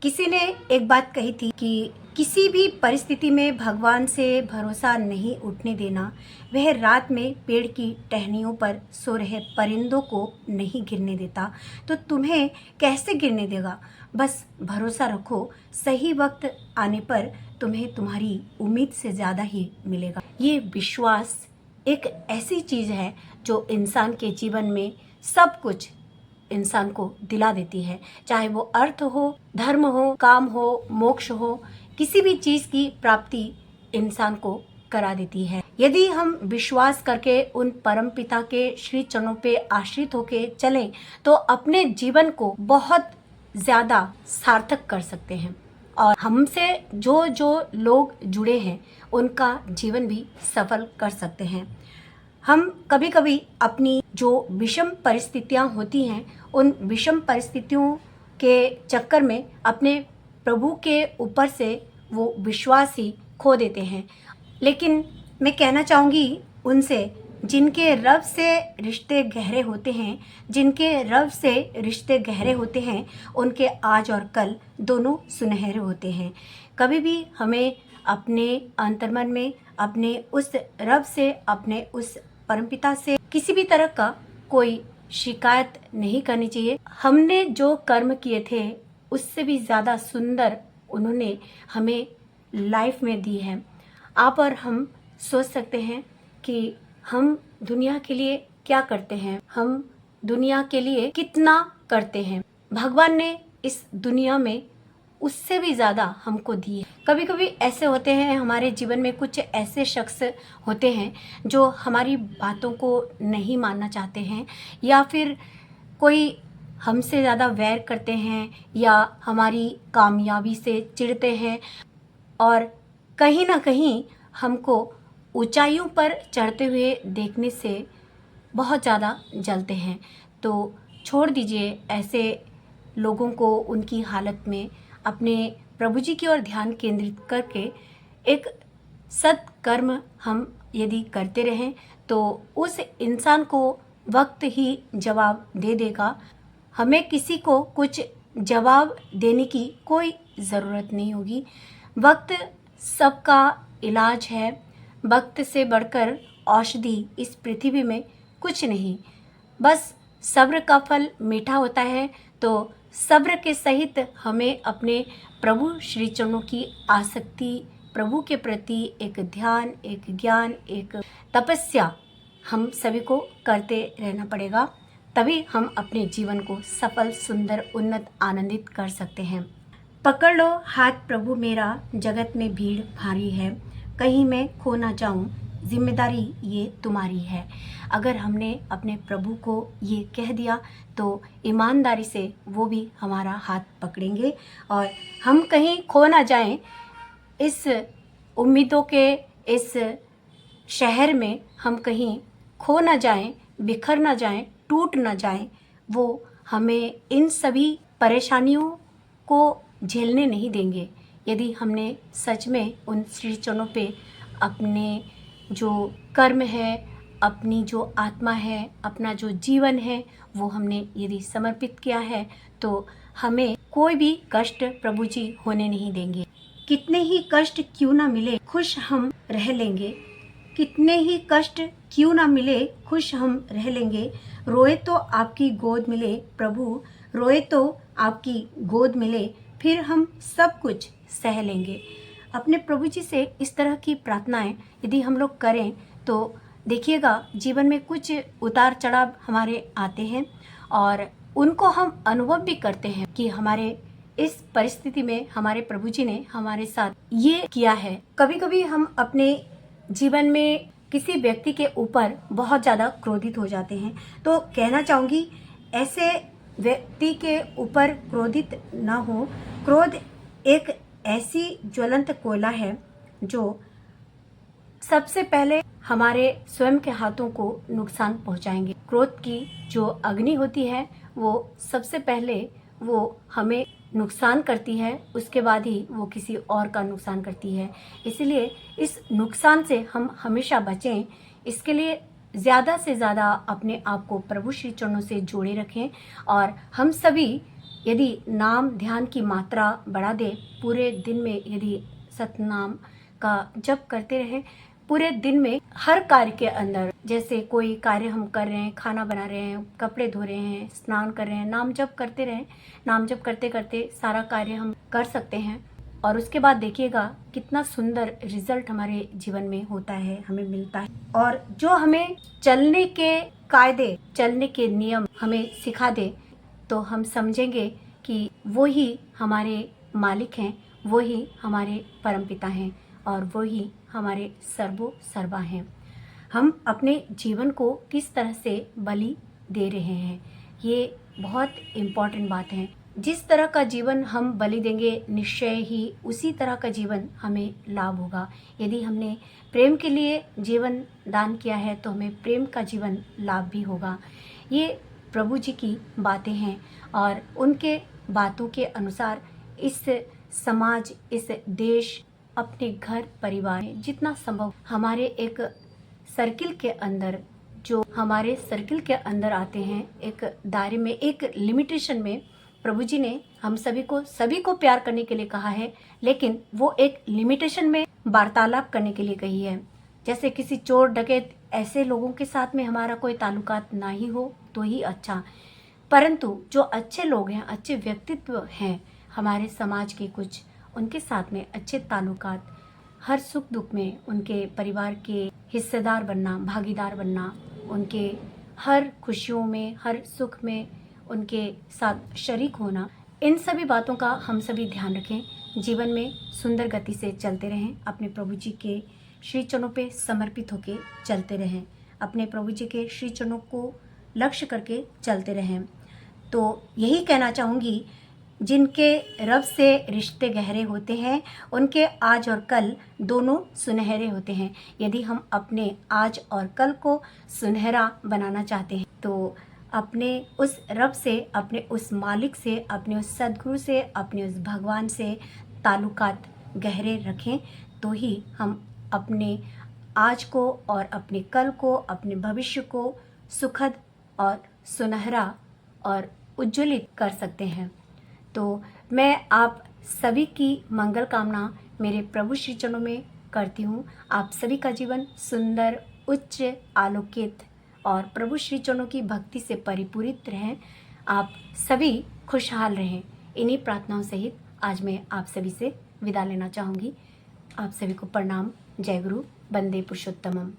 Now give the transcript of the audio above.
किसी ने एक बात कही थी कि किसी भी परिस्थिति में भगवान से भरोसा नहीं उठने देना। वह रात में पेड़ की टहनियों पर सो रहे परिंदों को नहीं गिरने देता, तो तुम्हें कैसे गिरने देगा। बस भरोसा रखो, सही वक्त आने पर तुम्हें तुम्हारी उम्मीद से ज़्यादा ही मिलेगा। ये विश्वास एक ऐसी चीज़ है जो इंसान के जीवन में सब कुछ इंसान को दिला देती है, चाहे वो अर्थ हो, धर्म हो, काम हो, मोक्ष हो, किसी भी चीज़ की प्राप्ति इंसान को करा देती है। यदि हम विश्वास करके उन परम पिता के श्री चरणों पे आश्रित होके चलें तो अपने जीवन को बहुत ज़्यादा सार्थक कर सकते हैं और हमसे जो जो लोग जुड़े हैं उनका जीवन भी सफल कर सकते हैं। हम कभी कभी अपनी जो विषम परिस्थितियां होती हैं उन विषम परिस्थितियों के चक्कर में अपने प्रभु के ऊपर से वो विश्वास ही खो देते हैं। लेकिन मैं कहना चाहूँगी उनसे जिनके रब से रिश्ते गहरे होते हैं, जिनके रब से रिश्ते गहरे होते हैं, उनके आज और कल दोनों सुनहरे होते हैं। कभी भी हमें अपने अंतर्मन में अपने उस रब से, अपने उस परमपिता से किसी भी तरह का कोई शिकायत नहीं करनी चाहिए। हमने जो कर्म किए थे उससे भी ज़्यादा सुंदर उन्होंने हमें लाइफ में दी है। आप और हम सोच सकते हैं कि हम दुनिया के लिए क्या करते हैं, हम दुनिया के लिए कितना करते हैं। भगवान ने इस दुनिया में उससे भी ज़्यादा हमको दी है। कभी कभी ऐसे होते हैं हमारे जीवन में, कुछ ऐसे शख्स होते हैं जो हमारी बातों को नहीं मानना चाहते हैं या फिर कोई हमसे ज़्यादा वैर करते हैं या हमारी कामयाबी से चिढ़ते हैं और कहीं ना कहीं हमको ऊंचाइयों पर चढ़ते हुए देखने से बहुत ज़्यादा जलते हैं। तो छोड़ दीजिए ऐसे लोगों को उनकी हालत में, अपने प्रभु जी की ओर ध्यान केंद्रित करके एक सत्कर्म हम यदि करते रहें तो उस इंसान को वक्त ही जवाब दे देगा। हमें किसी को कुछ जवाब देने की कोई ज़रूरत नहीं होगी। वक्त सबका इलाज है। वक्त से बढ़कर औषधि इस पृथ्वी में कुछ नहीं। बस सब्र का फल मीठा होता है। तो सब्र के सहित हमें अपने प्रभु श्री चरणों की आसक्ति, प्रभु के प्रति एक ध्यान, एक ज्ञान, एक तपस्या हम सभी को करते रहना पड़ेगा। तभी हम अपने जीवन को सफल, सुंदर, उन्नत, आनंदित कर सकते हैं। पकड़ लो हाथ प्रभु मेरा, जगत में भीड़ भारी है, कहीं मैं खो ना जाऊं, जिम्मेदारी ये तुम्हारी है। अगर हमने अपने प्रभु को ये कह दिया तो ईमानदारी से वो भी हमारा हाथ पकड़ेंगे और हम कहीं खो ना जाएं। इस उम्मीदों के इस शहर में हम कहीं खो ना जाएं, बिखर ना जाएं, टूट ना जाएं। वो हमें इन सभी परेशानियों को झेलने नहीं देंगे यदि हमने सच में उन श्री चरणों पे अपने जो कर्म है, अपनी जो आत्मा है, अपना जो जीवन है वो हमने यदि समर्पित किया है तो हमें कोई भी कष्ट प्रभु जी होने नहीं देंगे। कितने ही कष्ट क्यों ना मिले, खुश हम रह लेंगे। कितने ही कष्ट क्यों ना मिले, खुश हम रह लेंगे। रोए तो आपकी गोद मिले प्रभु, रोए तो आपकी गोद मिले, फिर हम सब कुछ सह लेंगे। अपने प्रभु जी से इस तरह की प्रार्थनाएं यदि हम लोग करें तो देखिएगा जीवन में कुछ उतार चढ़ाव हमारे आते हैं और उनको हम अनुभव भी करते हैं कि हमारे इस परिस्थिति में हमारे प्रभु जी ने हमारे साथ ये किया है। कभी कभी हम अपने जीवन में किसी व्यक्ति के ऊपर बहुत ज़्यादा क्रोधित हो जाते हैं। तो कहना चाहूँगी ऐसे व्यक्ति के ऊपर क्रोधित ना हो। क्रोध एक ऐसी ज्वलंत कोयला है जो सबसे पहले हमारे स्वयं के हाथों को नुकसान पहुंचाएंगे। क्रोध की जो अग्नि होती है वो सबसे पहले वो हमें नुकसान करती है, उसके बाद ही वो किसी और का नुकसान करती है। इसलिए इस नुकसान से हम हमेशा बचें। इसके लिए ज़्यादा से ज़्यादा अपने आप को प्रभु श्री चरणों से जोड़े रखें और हम सभी यदि नाम ध्यान की मात्रा बढ़ा दे, पूरे दिन में यदि सतनाम का जप करते रहें, पूरे दिन में हर कार्य के अंदर, जैसे कोई कार्य हम कर रहे हैं, खाना बना रहे हैं, कपड़े धो रहे हैं, स्नान कर रहे हैं, नाम जप करते रहें। नाम जप करते करते सारा कार्य हम कर सकते हैं और उसके बाद देखिएगा कितना सुंदर रिजल्ट हमारे जीवन में होता है, हमें मिलता है। और जो हमें चलने के कायदे, चलने के नियम हमें सिखा दे, तो हम समझेंगे कि वो ही हमारे मालिक हैं, वो ही हमारे परमपिता हैं और वो ही हमारे सर्वो सर्वा हैं। हम अपने जीवन को किस तरह से बलि दे रहे हैं, ये बहुत इम्पॉर्टेंट बात है। जिस तरह का जीवन हम बलि देंगे, निश्चय ही उसी तरह का जीवन हमें लाभ होगा। यदि हमने प्रेम के लिए जीवन दान किया है तो हमें प्रेम का जीवन लाभ भी होगा। ये प्रभु जी की बातें हैं और उनके बातों के अनुसार इस समाज, इस देश, अपने घर परिवार में जितना संभव हमारे एक सर्किल के अंदर, जो हमारे सर्किल के अंदर आते हैं, एक दायरे में, एक लिमिटेशन में, प्रभु जी ने हम सभी को प्यार करने के लिए कहा है, लेकिन वो एक लिमिटेशन में वार्तालाप करने के लिए कही है। जैसे किसी चोर डकैत ऐसे लोगों के साथ में हमारा कोई ताल्लुकात ना ही हो तो ही अच्छा, परंतु जो अच्छे लोग हैं, अच्छे व्यक्तित्व हैं हमारे समाज के कुछ, उनके साथ में अच्छे ताल्लुकात, हर सुख दुख में उनके परिवार के हिस्सेदार बनना, भागीदार बनना, उनके हर खुशियों में, हर सुख में उनके साथ शरीक होना, इन सभी बातों का हम सभी ध्यान रखें। जीवन में सुंदर गति से चलते रहें, अपने प्रभु जी के श्री चरणों पे समर्पित होके चलते रहें, अपने प्रभु जी के श्री चरणों को लक्ष्य करके चलते रहें। तो यही कहना चाहूँगी, जिनके रब से रिश्ते गहरे होते हैं उनके आज और कल दोनों सुनहरे होते हैं। यदि हम अपने आज और कल को सुनहरा बनाना चाहते हैं तो अपने उस रब से, अपने उस मालिक से, अपने उस सद्गुरु से, अपने उस भगवान से ताल्लुकात गहरे रखें, तो ही हम अपने आज को और अपने कल को, अपने भविष्य को सुखद और सुनहरा और उज्ज्वलित कर सकते हैं। तो मैं आप सभी की मंगल कामना मेरे प्रभु श्री चरणों में करती हूँ। आप सभी का जीवन सुंदर, उच्च, आलोकित और प्रभु श्री चरणों की भक्ति से परिपूरित रहें। आप सभी खुशहाल रहें। इन्हीं प्रार्थनाओं सहित आज मैं आप सभी से विदा लेना चाहूँगी। आप सभी को प्रणाम। जय गुरु, वंदे पुरुषोत्तमम।